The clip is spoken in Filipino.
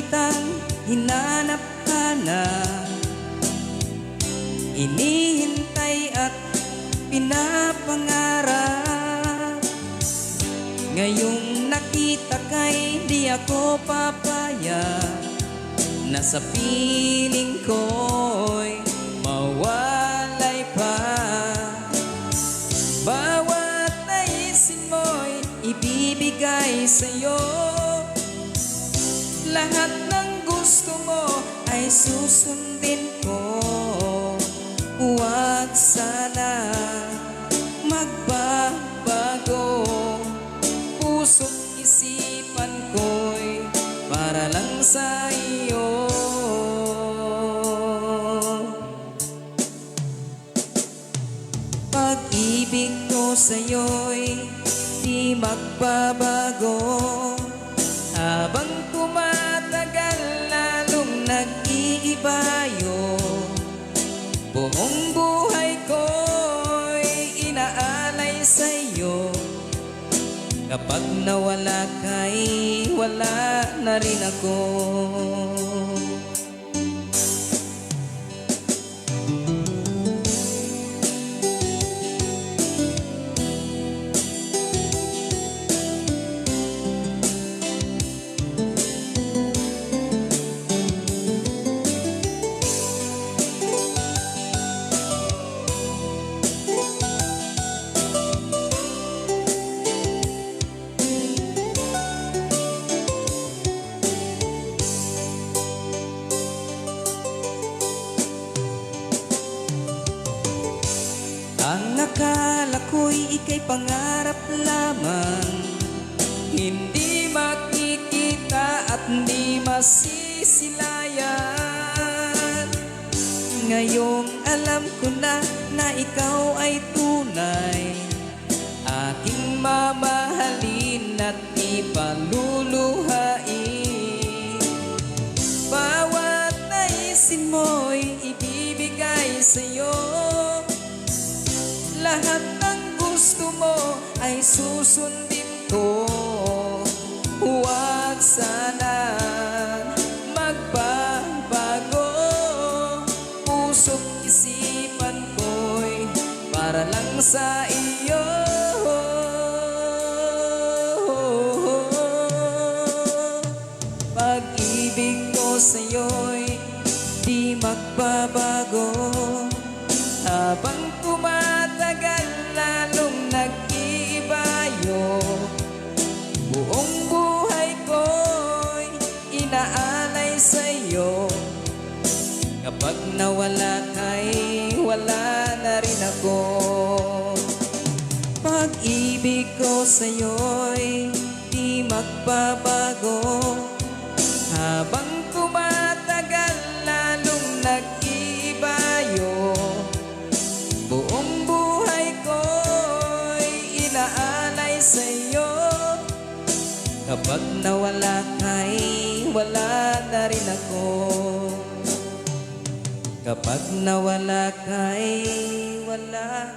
kitang hinanap-hanap, inihintay at pinapangarap. Ngayong nakita ka'y di ako papayag na sa piling ko'y mawalay pa. Bawat naisin mo'y ibibigay sa'yo, lahat ng gusto mo ay susundin ko. Huwag sana magbabago, puso't isipan ko'y para lang sa iyo. Pag-ibig ko sa'yo'y di magbabago, habang tumatagal lalong nag-iibayo. Buong buhay ko'y inaalay sa'yo, kapag nawala ka'y wala na rin ako. Ang akala ko'y ika'y pangarap lamang, hindi makikita at hindi masisilayan. Ngayong alam ko na ikaw ay tunay, aking mamahalin at ipaluluhain. Bawat naisin mo'y ibibigay sa'yo, lahat ng gusto mo ay susundin ko. Huwag sana magbabago, puso't isipan ko'y para lang sa iyo. Pag-ibig ko sa'yo'y di magbabago, habang tumatagal lalong nag-iibayo. Buong buhay ko'y inaalay sa'yo, kapag nawala ka'y wala na rin ako. Pag-ibig ko sa'yo'y di magbabago, habang tumatagal lalong nag-iibayo. Buong buhay ko'y inaalay sa'yo, kapag nawala ka'y wala na rin ako. Kapag nawala ka'y wala